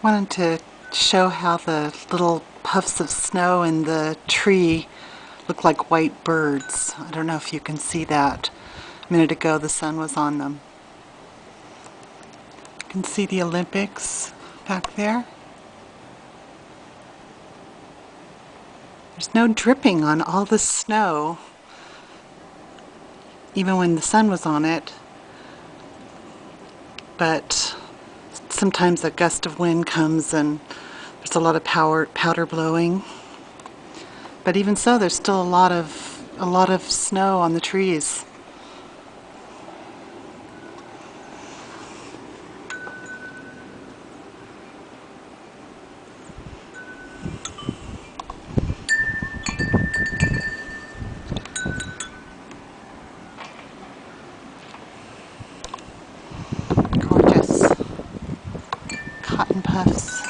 Wanted to show how the little puffs of snow in the tree look like white birds. I don't know if you can see that. A minute ago the sun was on them. You can see the Olympics back there. There's no dripping on all the snow, even when the sun was on it, but sometimes a gust of wind comes and there's a lot of powder blowing. But even so, there's still a lot of snow on the trees. Gorgeous cotton puffs.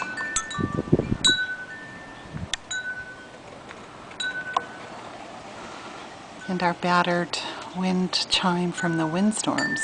And our battered wind chime from the windstorms.